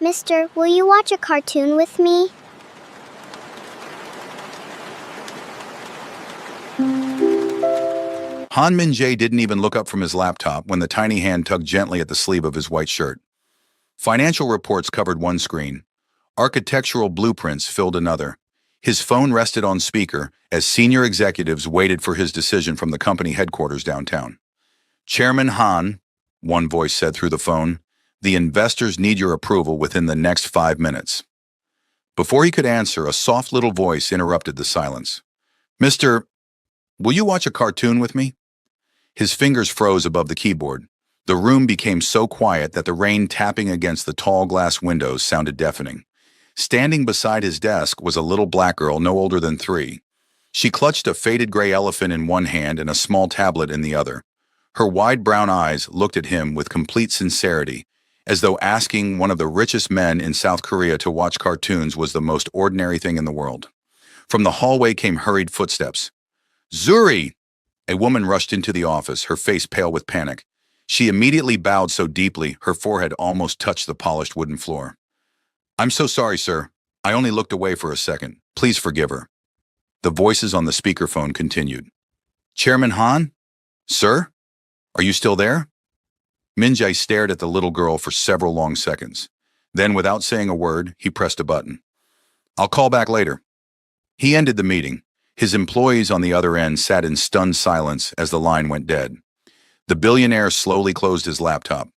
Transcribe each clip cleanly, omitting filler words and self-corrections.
Mister, will you watch a cartoon with me? Han Min-jae didn't even look up from his laptop when the tiny hand tugged gently at the sleeve of his white shirt. Financial reports covered one screen. Architectural blueprints filled another. His phone rested on speaker as senior executives waited for his decision from the company headquarters downtown. "Chairman Han," one voice said through the phone, "the investors need your approval within the next 5 minutes." Before he could answer, a soft little voice interrupted the silence. "Mr. Will you watch a cartoon with me?" His fingers froze above the keyboard. The room became so quiet that the rain tapping against the tall glass windows sounded deafening. Standing beside his desk was a little black girl no older than 3. She clutched a faded gray elephant in one hand and a small tablet in the other. Her wide brown eyes looked at him with complete sincerity, as though asking one of the richest men in South Korea to watch cartoons was the most ordinary thing in the world. From the hallway came hurried footsteps. "Zuri!" A woman rushed into the office, her face pale with panic. She immediately bowed so deeply her forehead almost touched the polished wooden floor. "I'm so sorry, sir. I only looked away for a second. Please forgive her." The voices on the speakerphone continued. "Chairman Han? Sir? Are you still there?" Min-jae stared at the little girl for several long seconds. Then, without saying a word, he pressed a button. "I'll call back later." He ended the meeting. His employees on the other end sat in stunned silence as the line went dead. The billionaire slowly closed his laptop,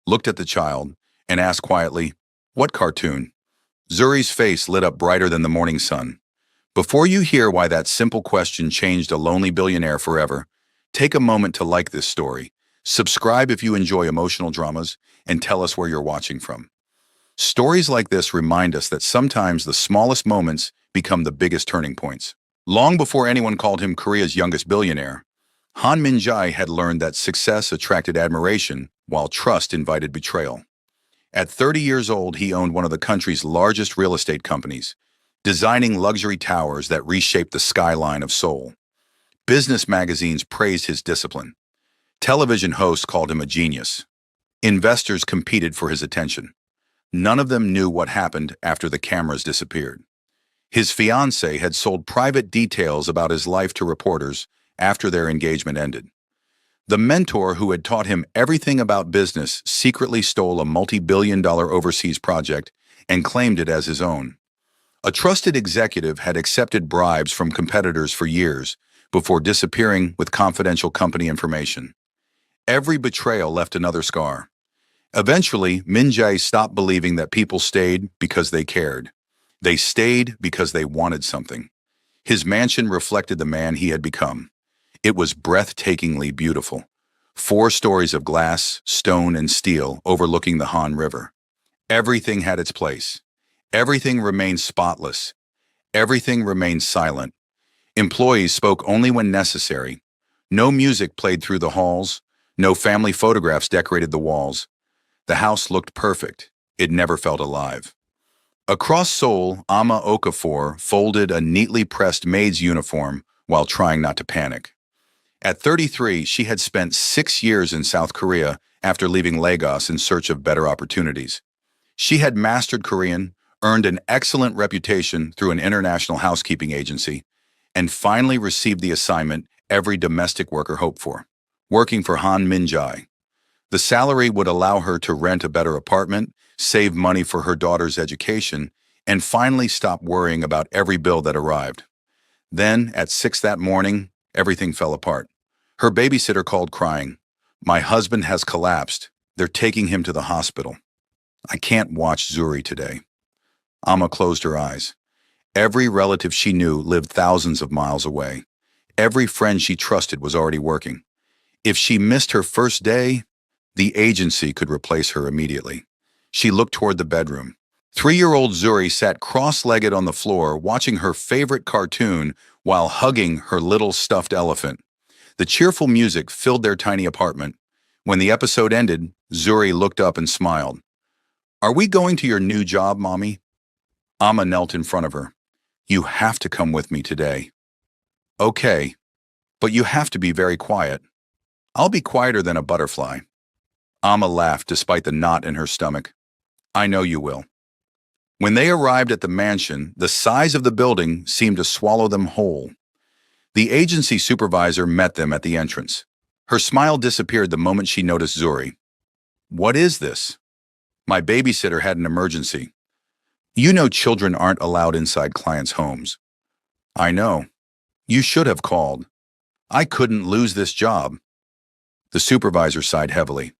looked at the child, and asked quietly, "What cartoon?" Zuri's face lit up brighter than the morning sun. Before you hear why that simple question changed a lonely billionaire forever, take a moment to like this story, subscribe if you enjoy emotional dramas, and tell us where you're watching from. Stories like this remind us that sometimes the smallest moments become the biggest turning points. Long before anyone called him Korea's youngest billionaire, Han Min-jae had learned that success attracted admiration while trust invited betrayal. At 30 years old, he owned one of the country's largest real estate companies, designing luxury towers that reshaped the skyline of Seoul. Business magazines praised his discipline. Television hosts called him a genius. Investors competed for his attention. None of them knew what happened after the cameras disappeared. His fiancée had sold private details about his life to reporters after their engagement ended. The mentor who had taught him everything about business secretly stole a multi-billion-dollar overseas project and claimed it as his own. A trusted executive had accepted bribes from competitors for years before disappearing with confidential company information. Every betrayal left another scar. Eventually, Min-jae stopped believing that people stayed because they cared. They stayed because they wanted something. His mansion reflected the man he had become. It was breathtakingly beautiful. 4 stories of glass, stone, and steel overlooking the Han River. Everything had its place. Everything remained spotless. Everything remained silent. Employees spoke only when necessary. No music played through the halls. No family photographs decorated the walls. The house looked perfect. It never felt alive. Across Seoul, Ama Okafor folded a neatly pressed maid's uniform while trying not to panic. At 33, she had spent 6 years in South Korea after leaving Lagos in search of better opportunities. She had mastered Korean, earned an excellent reputation through an international housekeeping agency, and finally received the assignment every domestic worker hoped for, working for Han Min-jae. The salary would allow her to rent a better apartment, save money for her daughter's education, and finally stop worrying about every bill that arrived. Then, at 6 that morning, everything fell apart. Her babysitter called crying, "My husband has collapsed. They're taking him to the hospital. I can't watch Zuri today." Amma closed her eyes. Every relative she knew lived thousands of miles away. Every friend she trusted was already working. If she missed her first day, the agency could replace her immediately. She looked toward the bedroom. 3-year-old Zuri sat cross-legged on the floor watching her favorite cartoon while hugging her little stuffed elephant. The cheerful music filled their tiny apartment. When the episode ended, Zuri looked up and smiled. "Are we going to your new job, Mommy?" Amma knelt in front of her. "You have to come with me today." "Okay, but you have to be very quiet." "I'll be quieter than a butterfly." Amma laughed despite the knot in her stomach. "I know you will. When they arrived at the mansion, the size of the building seemed to swallow them whole. The agency supervisor met them at the entrance. Her smile disappeared the moment she noticed Zuri. "What is this?" "My babysitter had an emergency." "You know children aren't allowed inside clients' homes." "I know. You should have called. I couldn't lose this job." The supervisor sighed heavily.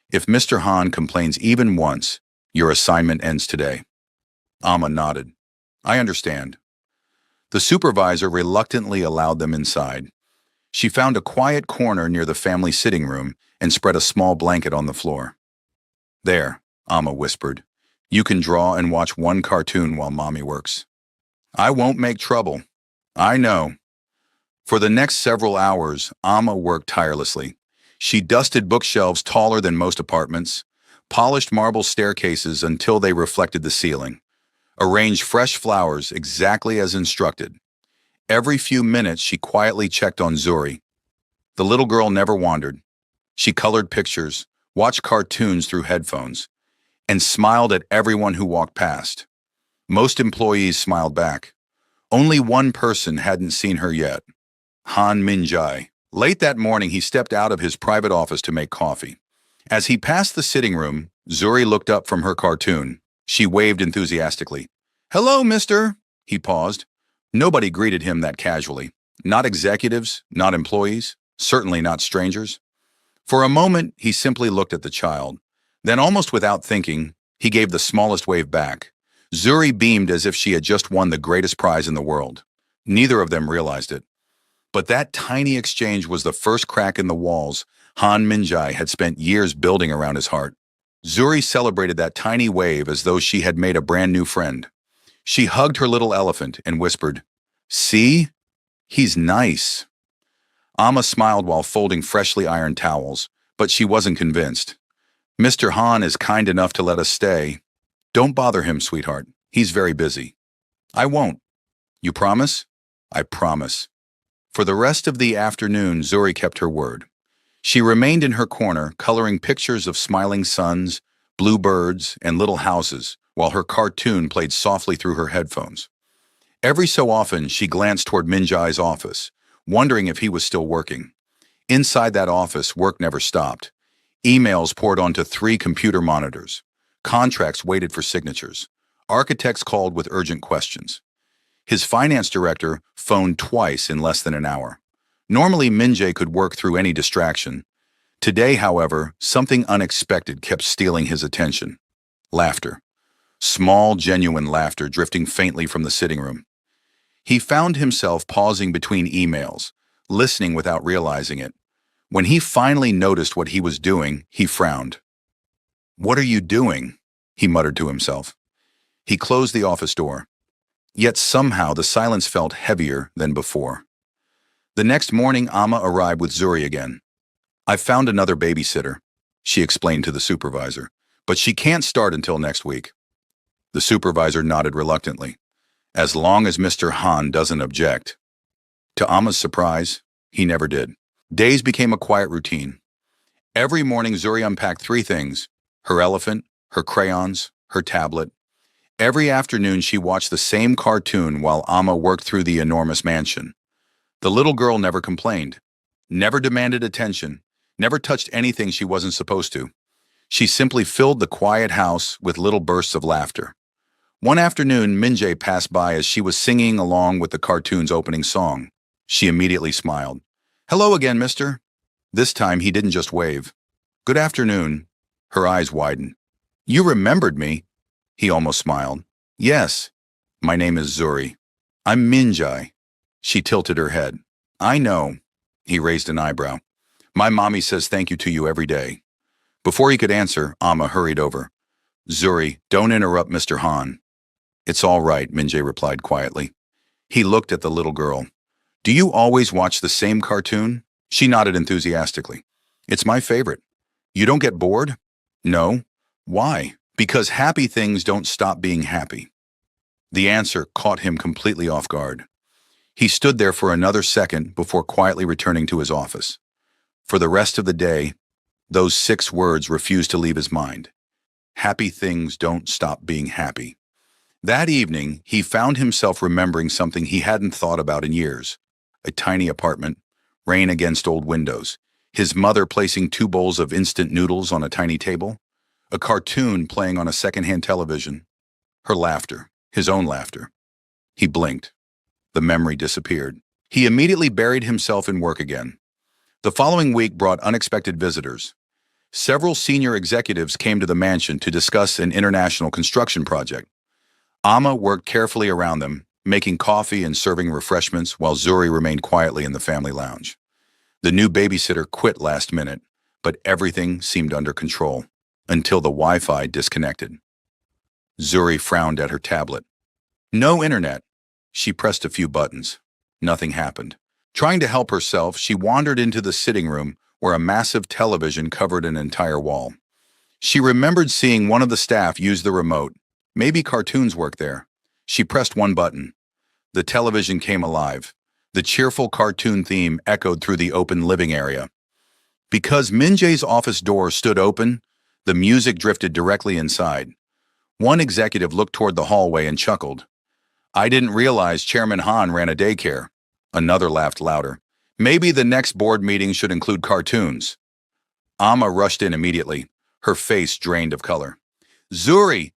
"If Mr. Han complains even once, your assignment ends today." Amma nodded. "I understand." The supervisor reluctantly allowed them inside. She found a quiet corner near the family sitting room and spread a small blanket on the floor. "There," Amma whispered. "You can draw and watch one cartoon while Mommy works." "I won't make trouble." "I know." For the next several hours, Amma worked tirelessly. She dusted bookshelves taller than most apartments, polished marble staircases until they reflected the ceiling, arranged fresh flowers exactly as instructed. Every few minutes, she quietly checked on Zuri. The little girl never wandered. She colored pictures, watched cartoons through headphones, and smiled at everyone who walked past. Most employees smiled back. Only one person hadn't seen her yet: Han Minjai. Late that morning, he stepped out of his private office to make coffee. As he passed the sitting room, Zuri looked up from her cartoon. She waved enthusiastically. "Hello, mister." He paused. Nobody greeted him that casually. Not executives, not employees, certainly not strangers. For a moment, he simply looked at the child. Then, almost without thinking, he gave the smallest wave back. Zuri beamed as if she had just won the greatest prize in the world. Neither of them realized it. But that tiny exchange was the first crack in the walls Han Minjai had spent years building around his heart. Zuri celebrated that tiny wave as though she had made a brand new friend. She hugged her little elephant and whispered, "See? He's nice." Amma smiled while folding freshly ironed towels, but she wasn't convinced. "Mr. Han is kind enough to let us stay." "Don't bother him, sweetheart. He's very busy." "I won't." "You promise?" "I promise." For the rest of the afternoon, Zuri kept her word. She remained in her corner, coloring pictures of smiling suns, blue birds, and little houses, while her cartoon played softly through her headphones. Every so often, she glanced toward Minjai's office, wondering if he was still working. Inside that office, work never stopped. Emails poured onto 3 computer monitors. Contracts waited for signatures. Architects called with urgent questions. His finance director phoned twice in less than an hour. Normally, Minjay could work through any distraction. Today, however, something unexpected kept stealing his attention. Laughter. Small, genuine laughter drifting faintly from the sitting room. He found himself pausing between emails, listening without realizing it. When he finally noticed what he was doing, he frowned. "What are you doing?" he muttered to himself. He closed the office door. Yet somehow the silence felt heavier than before. The next morning, Amma arrived with Zuri again. "I found another babysitter," she explained to the supervisor, "but she can't start until next week." The supervisor nodded reluctantly. "As long as Mr. Han doesn't object." To Amma's surprise, he never did. Days became a quiet routine. Every morning, Zuri unpacked 3 things: her elephant, her crayons, her tablet. Every afternoon, she watched the same cartoon while Amma worked through the enormous mansion. The little girl never complained, never demanded attention, never touched anything she wasn't supposed to. She simply filled the quiet house with little bursts of laughter. One afternoon, Minjay passed by as she was singing along with the cartoon's opening song. She immediately smiled. "Hello again, mister." This time, he didn't just wave. "Good afternoon." Her eyes widened. "You remembered me." He almost smiled. "Yes, my name is Zuri. I'm Minjai." She tilted her head. "I know." He raised an eyebrow. "My mommy says thank you to you every day." Before he could answer, Amma hurried over. "Zuri, don't interrupt Mr. Han." "It's all right," Minjay replied quietly. He looked at the little girl. "Do you always watch the same cartoon?" She nodded enthusiastically. "It's my favorite." "You don't get bored?" "No." "Why?" "Because happy things don't stop being happy." The answer caught him completely off guard. He stood there for another second before quietly returning to his office. For the rest of the day, those 6 words refused to leave his mind. Happy things don't stop being happy. That evening, he found himself remembering something he hadn't thought about in years. A tiny apartment, rain against old windows, his mother placing 2 bowls of instant noodles on a tiny table, a cartoon playing on a secondhand television, her laughter, his own laughter. He blinked. The memory disappeared. He immediately buried himself in work again. The following week brought unexpected visitors. Several senior executives came to the mansion to discuss an international construction project. Amma worked carefully around them, making coffee and serving refreshments while Zuri remained quietly in the family lounge. The new babysitter quit last minute, but everything seemed under control until the Wi-Fi disconnected. Zuri frowned at her tablet. No internet. She pressed a few buttons. Nothing happened. Trying to help herself, she wandered into the sitting room where a massive television covered an entire wall. She remembered seeing one of the staff use the remote. Maybe cartoons work there. She pressed one button. The television came alive. The cheerful cartoon theme echoed through the open living area. Because Min-jae's office door stood open, the music drifted directly inside. One executive looked toward the hallway and chuckled. I didn't realize Chairman Han ran a daycare. Another laughed louder. Maybe the next board meeting should include cartoons. Amma rushed in immediately, her face drained of color. Zuri!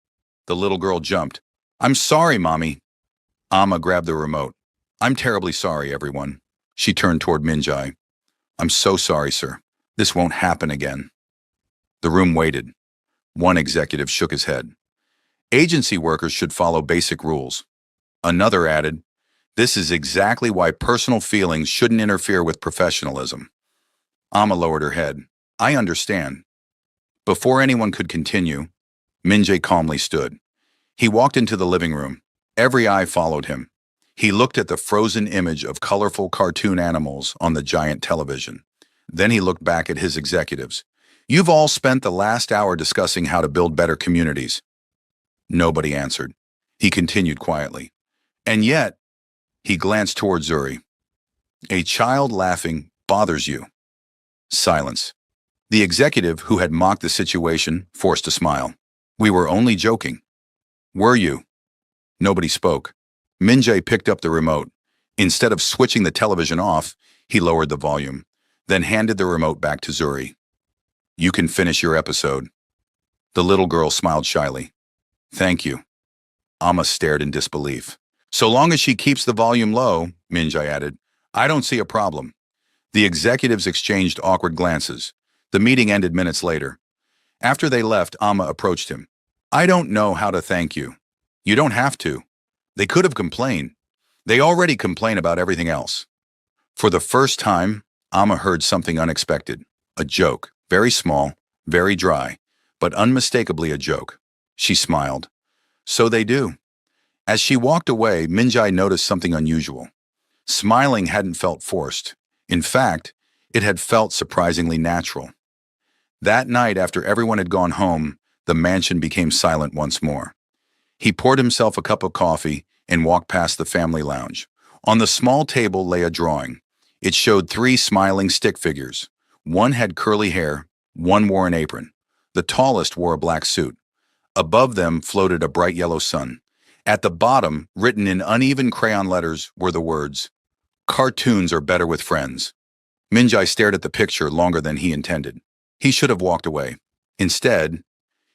The little girl jumped. I'm sorry, Mommy. Amma grabbed the remote. I'm terribly sorry, everyone. She turned toward Min-jae. I'm so sorry, sir. This won't happen again. The room waited. One executive shook his head. Agency workers should follow basic rules. Another added, this is exactly why personal feelings shouldn't interfere with professionalism. Amma lowered her head. I understand. Before anyone could continue, Min-jae calmly stood. He walked into the living room. Every eye followed him. He looked at the frozen image of colorful cartoon animals on the giant television. Then he looked back at his executives. You've all spent the last hour discussing how to build better communities. Nobody answered. He continued quietly. And yet, he glanced toward Zuri. A child laughing bothers you. Silence. The executive who had mocked the situation forced a smile. We were only joking. Were you? Nobody spoke. Min-jae picked up the remote. Instead of switching the television off, he lowered the volume, then handed the remote back to Zuri. You can finish your episode. The little girl smiled shyly. Thank you. Amma stared in disbelief. So long as she keeps the volume low, Min-jae added, I don't see a problem. The executives exchanged awkward glances. The meeting ended minutes later. After they left, Amma approached him. I don't know how to thank you. You don't have to. They could have complained. They already complain about everything else. For the first time, Amma heard something unexpected. A joke. Very small, very dry, but unmistakably a joke. She smiled. So they do. As she walked away, Min-jae noticed something unusual. Smiling hadn't felt forced. In fact, it had felt surprisingly natural. That night, after everyone had gone home, the mansion became silent once more. He poured himself a cup of coffee and walked past the family lounge. On the small table lay a drawing. It showed 3 smiling stick figures. One had curly hair, one wore an apron. The tallest wore a black suit. Above them floated a bright yellow sun. At the bottom, written in uneven crayon letters, were the words, Cartoons are better with friends. Min-jae stared at the picture longer than he intended. He should have walked away. Instead,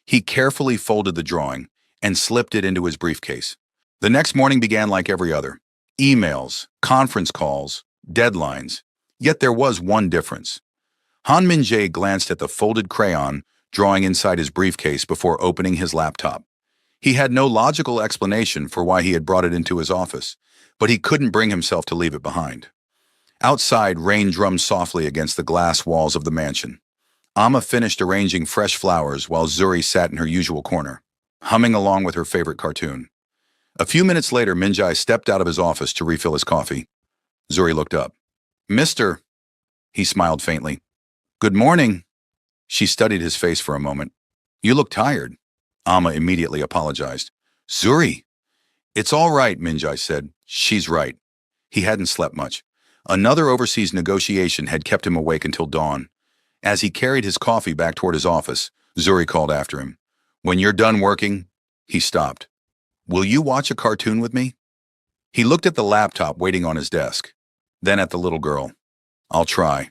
he carefully folded the drawing and slipped it into his briefcase. The next morning began like every other. Emails, conference calls, deadlines. Yet there was one difference. Han Min-jae glanced at the folded crayon drawing inside his briefcase before opening his laptop. He had no logical explanation for why he had brought it into his office, but he couldn't bring himself to leave it behind. Outside, rain drummed softly against the glass walls of the mansion. Amma finished arranging fresh flowers while Zuri sat in her usual corner, humming along with her favorite cartoon. A few minutes later, Min-jae stepped out of his office to refill his coffee. Zuri looked up. Mister, he smiled faintly. Good morning. She studied his face for a moment. You look tired. Amma immediately apologized. Zuri. It's all right, Min-jae said. She's right. He hadn't slept much. Another overseas negotiation had kept him awake until dawn. As he carried his coffee back toward his office, Zuri called after him. When you're done working, he stopped. Will you watch a cartoon with me? He looked at the laptop waiting on his desk, then at the little girl. I'll try.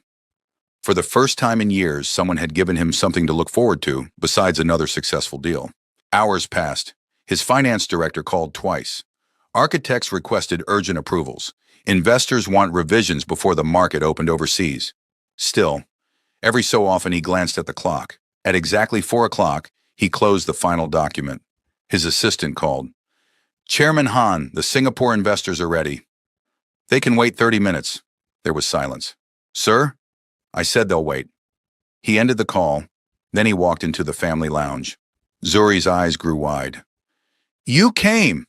For the first time in years, someone had given him something to look forward to besides another successful deal. Hours passed. His finance director called twice. Architects requested urgent approvals. Investors want revisions before the market opened overseas. Still, every so often he glanced at the clock. At exactly 4 o'clock, he closed the final document. His assistant called. Chairman Han, the Singapore investors are ready. They can wait 30 minutes. There was silence. Sir? I said they'll wait. He ended the call. Then he walked into the family lounge. Zuri's eyes grew wide. You came!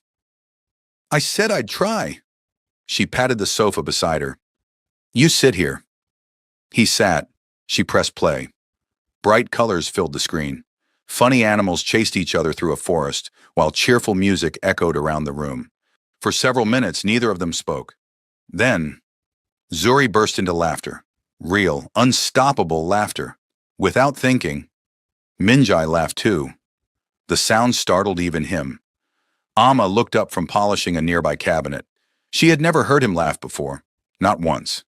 I said I'd try. She patted the sofa beside her. You sit here. He sat. She pressed play. Bright colors filled the screen. Funny animals chased each other through a forest, while cheerful music echoed around the room. For several minutes, neither of them spoke. Then, Zuri burst into laughter. Real, unstoppable laughter. Without thinking, Minjai laughed too. The sound startled even him. Amma looked up from polishing a nearby cabinet. She had never heard him laugh before, not once.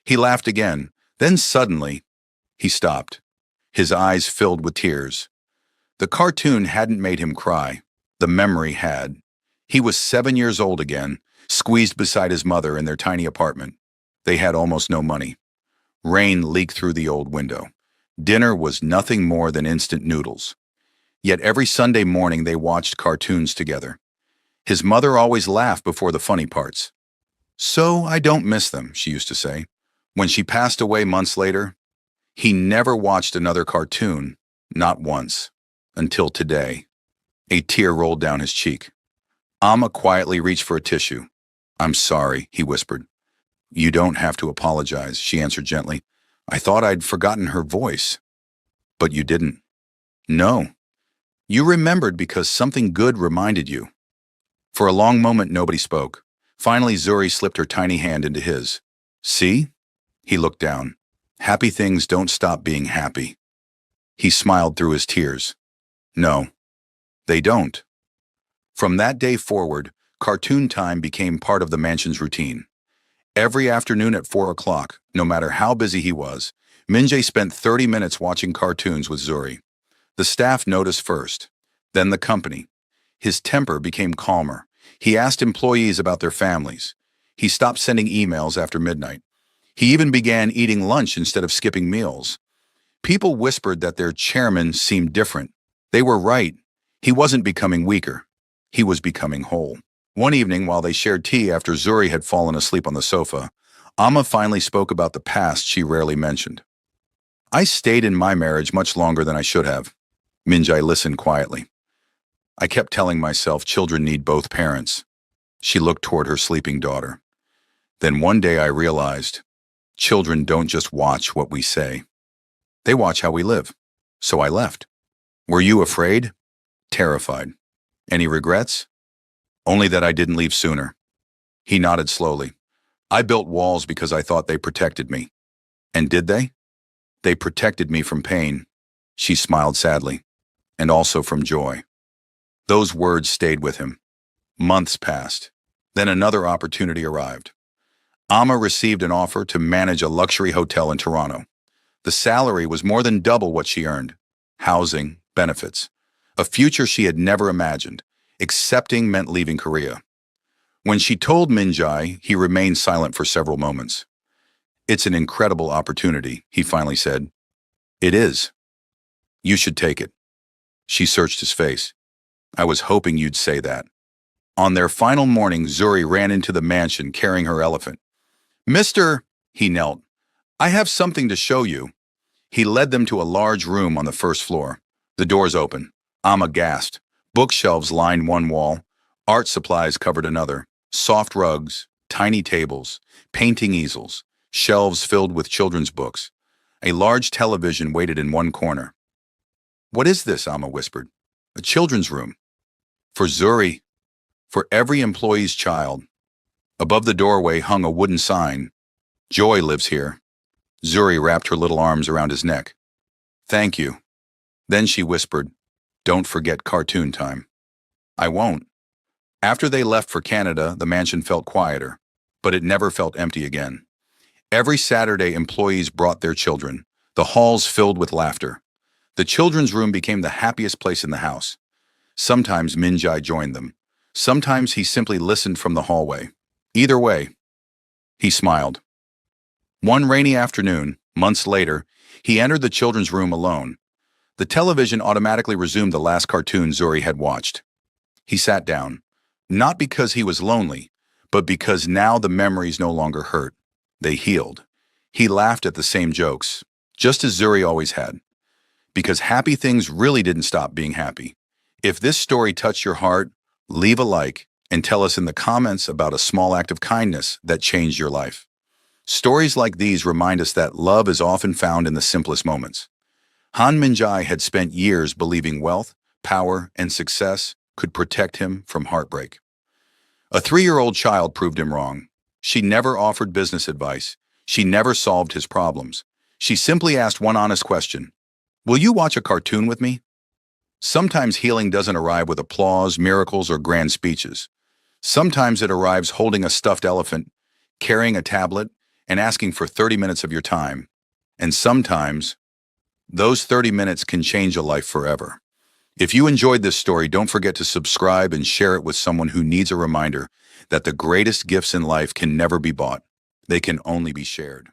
He laughed again, then suddenly, he stopped. His eyes filled with tears. The cartoon hadn't made him cry. The memory had. He was 7 years old again, squeezed beside his mother in their tiny apartment. They had almost no money. Rain leaked through the old window. Dinner was nothing more than instant noodles. Yet every Sunday morning they watched cartoons together. His mother always laughed before the funny parts. So I don't miss them, she used to say. When she passed away months later, he never watched another cartoon, not once, until today. A tear rolled down his cheek. Amma quietly reached for a tissue. I'm sorry, he whispered. You don't have to apologize, she answered gently. I thought I'd forgotten her voice. But you didn't. No. You remembered because something good reminded you. For a long moment, nobody spoke. Finally, Zuri slipped her tiny hand into his. See? He looked down. Happy things don't stop being happy. He smiled through his tears. No, they don't. From that day forward, cartoon time became part of the mansion's routine. Every afternoon at 4 o'clock, no matter how busy he was, Minjay spent 30 minutes watching cartoons with Zuri. The staff noticed first, then the company. His temper became calmer. He asked employees about their families. He stopped sending emails after midnight. He even began eating lunch instead of skipping meals. People whispered that their chairman seemed different. They were right. He wasn't becoming weaker. He was becoming whole. One evening, while they shared tea after Zuri had fallen asleep on the sofa, Amma finally spoke about the past she rarely mentioned. I stayed in my marriage much longer than I should have. Minjai listened quietly. I kept telling myself children need both parents. She looked toward her sleeping daughter. Then one day I realized, children don't just watch what we say. They watch how we live. So I left. Were you afraid? Terrified. Any regrets? Only that I didn't leave sooner. He nodded slowly. I built walls because I thought they protected me. And did they? They protected me from pain. She smiled sadly. And also from joy. Those words stayed with him. Months passed. Then another opportunity arrived. Amma received an offer to manage a luxury hotel in Toronto. The salary was more than double what she earned. Housing, benefits. A future she had never imagined. Accepting meant leaving Korea. When she told Minjai, he remained silent for several moments. It's an incredible opportunity, he finally said. It is. You should take it. She searched his face. I was hoping you'd say that. On their final morning, Zuri ran into the mansion carrying her elephant. Mister, he knelt, I have something to show you. He led them to a large room on the first floor. The doors open. Amma gasped. Bookshelves lined one wall. Art supplies covered another. Soft rugs, tiny tables, painting easels, shelves filled with children's books. A large television waited in one corner. What is this? Amma whispered. A children's room. For Zuri. For every employee's child. Above the doorway hung a wooden sign. Joy lives here. Zuri wrapped her little arms around his neck. Thank you. Then she whispered, don't forget cartoon time. I won't. After they left for Canada, the mansion felt quieter, but it never felt empty again. Every Saturday, employees brought their children, the halls filled with laughter. The children's room became the happiest place in the house. Sometimes Minjai joined them. Sometimes he simply listened from the hallway. Either way, he smiled. One rainy afternoon, months later, he entered the children's room alone. The television automatically resumed the last cartoon Zuri had watched. He sat down, not because he was lonely, but because now the memories no longer hurt. They healed. He laughed at the same jokes, just as Zuri always had. Because happy things really didn't stop being happy. If this story touched your heart, leave a like and tell us in the comments about a small act of kindness that changed your life. Stories like these remind us that love is often found in the simplest moments. Han Minjai had spent years believing wealth, power, and success could protect him from heartbreak. A 3-year-old child proved him wrong. She never offered business advice. She never solved his problems. She simply asked one honest question: "Will you watch a cartoon with me?" Sometimes healing doesn't arrive with applause, miracles, or grand speeches. Sometimes it arrives holding a stuffed elephant, carrying a tablet, and asking for 30 minutes of your time. And sometimes, those 30 minutes can change a life forever. If you enjoyed this story, don't forget to subscribe and share it with someone who needs a reminder that the greatest gifts in life can never be bought. They can only be shared.